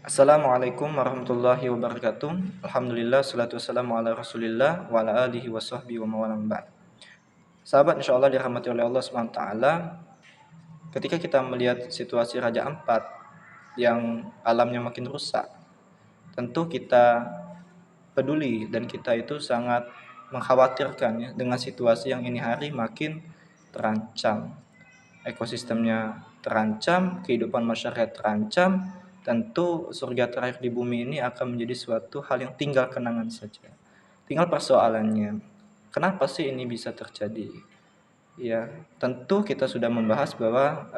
Assalamualaikum warahmatullahi wabarakatuh. Alhamdulillah, salatu wassalamu ala rasulillah wa ala alihi wa sahbihi wa mawalam ba'd. Sahabat, insyaallah dirahmati oleh Allah SWT. Ketika kita melihat situasi Raja Ampat yang alamnya makin rusak, tentu kita peduli dan kita itu sangat mengkhawatirkan ya, dengan situasi yang ini hari makin terancam. Ekosistemnya terancam, kehidupan masyarakat terancam, tentu surga terakhir di bumi ini akan menjadi suatu hal yang tinggal kenangan saja. Tinggal persoalannya, kenapa sih ini bisa terjadi? Ya, tentu kita sudah membahas bahwa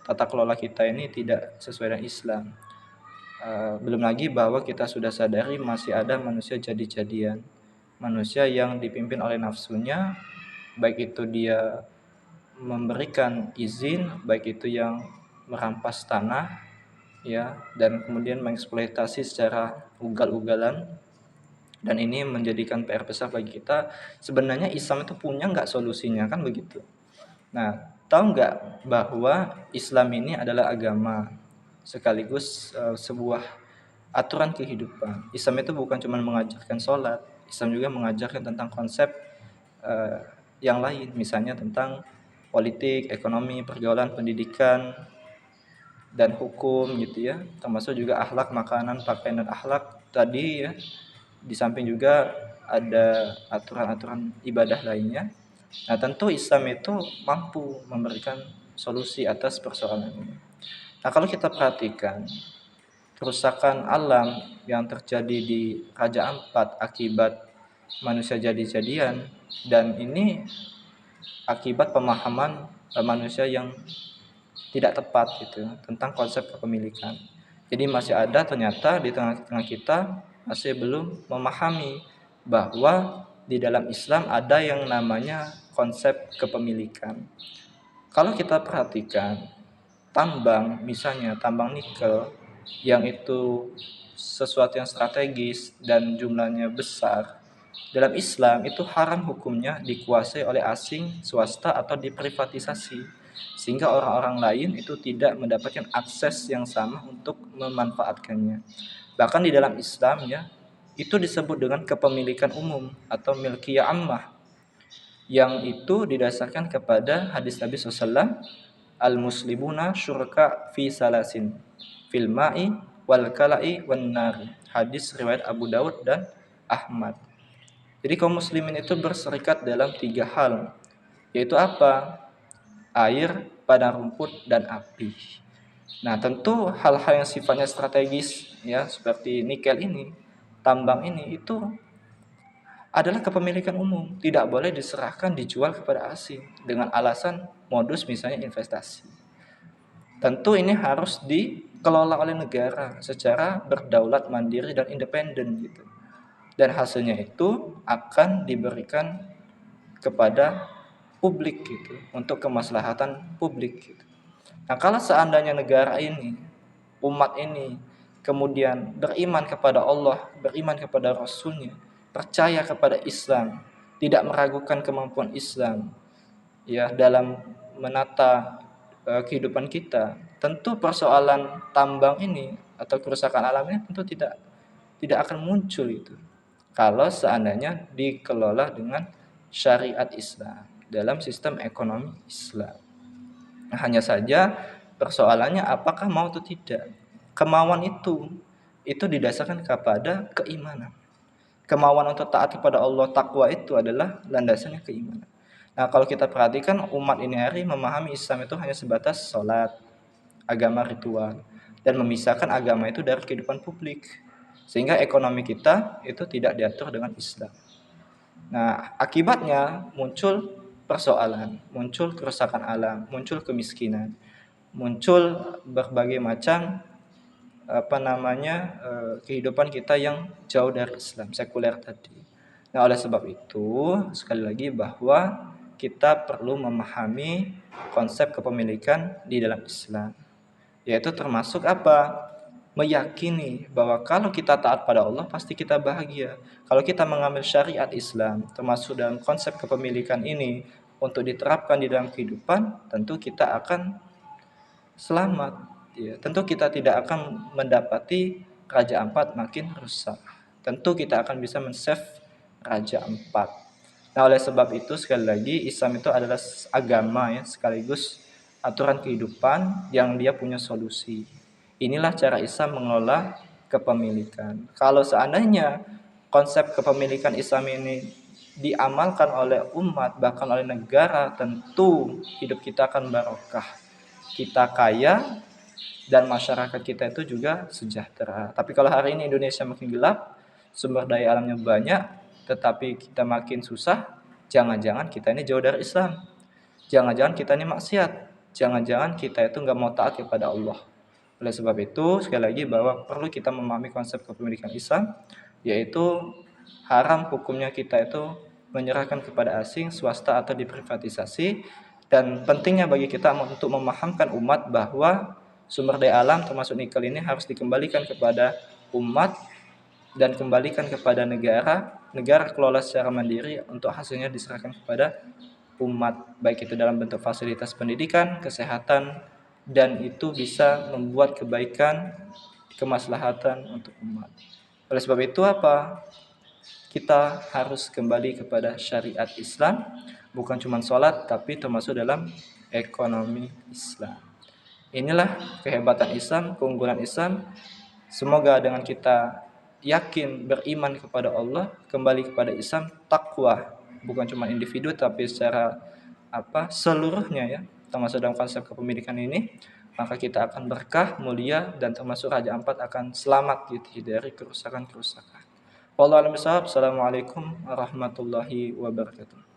tata kelola kita ini tidak sesuai dengan Islam. Belum lagi bahwa kita sudah sadari masih ada manusia jadi-jadian, manusia yang dipimpin oleh nafsunya, baik itu dia memberikan izin, baik itu yang merampas tanah ya, dan kemudian mengeksploitasi secara ugal-ugalan, dan ini menjadikan PR besar bagi kita. Sebenarnya Islam itu punya nggak solusinya, kan begitu. Nah, tahu nggak bahwa Islam ini adalah agama sekaligus sebuah aturan kehidupan. Islam itu bukan cuma mengajarkan sholat, Islam juga mengajarkan tentang konsep eh, yang lain, misalnya tentang politik, ekonomi, pergaulan, pendidikan, dan hukum gitu ya, termasuk juga akhlak, makanan, pakaian, dan akhlak tadi ya. Di samping juga ada aturan-aturan ibadah lainnya. Nah, tentu Islam itu mampu memberikan solusi atas persoalan ini. Nah, kalau kita perhatikan kerusakan alam yang terjadi di Raja Ampat akibat manusia jadi-jadian, dan ini akibat pemahaman manusia yang tidak tepat gitu tentang konsep kepemilikan. Jadi masih ada ternyata di tengah-tengah kita masih belum memahami bahwa di dalam Islam ada yang namanya konsep kepemilikan. Kalau kita perhatikan tambang, misalnya tambang nikel yang itu sesuatu yang strategis dan jumlahnya besar, dalam Islam itu haram hukumnya dikuasai oleh asing, swasta, atau diprivatisasi, sehingga orang-orang lain itu tidak mendapatkan akses yang sama untuk memanfaatkannya. Bahkan di dalam Islam ya, itu disebut dengan kepemilikan umum atau milkiyah ammah, yang itu didasarkan kepada hadis Nabi SAW, al-muslimuna syurka fi salasin, fil ma'i wal kala'i wan nari. Hadis riwayat Abu Daud dan Ahmad. Jadi kaum muslimin itu berserikat dalam 3 hal, yaitu apa? Air, padang rumput, dan api. Nah, tentu hal-hal yang sifatnya strategis ya, seperti nikel ini, tambang ini, itu adalah kepemilikan umum, tidak boleh diserahkan dijual kepada asing dengan alasan modus misalnya investasi. Tentu ini harus dikelola oleh negara secara berdaulat, mandiri, dan independen gitu. Dan hasilnya itu akan diberikan kepada publik gitu, untuk kemaslahatan publik gitu. Nah, kalau seandainya negara ini, umat ini kemudian beriman kepada Allah, beriman kepada Rasulnya, percaya kepada Islam, tidak meragukan kemampuan Islam ya dalam menata kehidupan kita, tentu persoalan tambang ini atau kerusakan alam ini tentu tidak akan muncul itu kalau seandainya dikelola dengan syariat Islam dalam sistem ekonomi Islam. Nah, hanya saja persoalannya apakah mau atau tidak. Kemauan itu didasarkan kepada keimanan. Kemauan untuk taat kepada Allah, takwa, itu adalah landasannya keimanan. Nah, kalau kita perhatikan umat ini hari memahami Islam itu hanya sebatas sholat, agama ritual, dan memisahkan agama itu dari kehidupan publik, sehingga ekonomi kita itu tidak diatur dengan Islam. Nah, akibatnya muncul persoalan, muncul kerusakan alam, muncul kemiskinan, muncul berbagai macam kehidupan kita yang jauh dari Islam, sekuler tadi. Nah, oleh sebab itu sekali lagi bahwa kita perlu memahami konsep kepemilikan di dalam Islam, yaitu termasuk apa? Meyakini bahwa kalau kita taat pada Allah pasti kita bahagia. Kalau kita mengambil syariat Islam termasuk dalam konsep kepemilikan ini untuk diterapkan di dalam kehidupan, tentu kita akan selamat. Ya, tentu kita tidak akan mendapati Raja Ampat makin rusak. Tentu kita akan bisa men-save Raja Ampat. Nah, oleh sebab itu sekali lagi Islam itu adalah agama ya, sekaligus aturan kehidupan yang dia punya solusi. Inilah cara Islam mengelola kepemilikan. Kalau seandainya konsep kepemilikan Islam ini diamalkan oleh umat, bahkan oleh negara, tentu hidup kita akan barokah. Kita kaya, dan masyarakat kita itu juga sejahtera. Tapi kalau hari ini Indonesia makin gelap, sumber daya alamnya banyak, tetapi kita makin susah, jangan-jangan kita ini jauh dari Islam. Jangan-jangan kita ini maksiat. Jangan-jangan kita itu nggak mau taat kepada Allah. Oleh sebab itu, sekali lagi bahwa perlu kita memahami konsep kepemilikan Islam, yaitu haram hukumnya kita itu menyerahkan kepada asing, swasta atau diprivatisasi. Dan pentingnya bagi kita untuk memahamkan umat bahwa sumber daya alam termasuk nikel ini harus dikembalikan kepada umat dan kembalikan kepada negara. Negara kelola secara mandiri, untuk hasilnya diserahkan kepada umat, baik itu dalam bentuk fasilitas pendidikan, kesehatan, dan itu bisa membuat kebaikan, kemaslahatan untuk umat. Oleh sebab itu apa? Kita harus kembali kepada syariat Islam, bukan cuma sholat, tapi termasuk dalam ekonomi Islam. Inilah kehebatan Islam, keunggulan Islam. Semoga dengan kita yakin beriman kepada Allah, kembali kepada Islam, takwa, bukan cuma individu tapi secara seluruhnya ya, termasuk dalam konsep kepemilikan ini, maka kita akan berkah, mulia, dan termasuk Raja Ampat akan selamat gitu dari kerusakan-kerusakan. Wallahu a'lam bishawab. Assalamualaikum warahmatullahi wabarakatuh.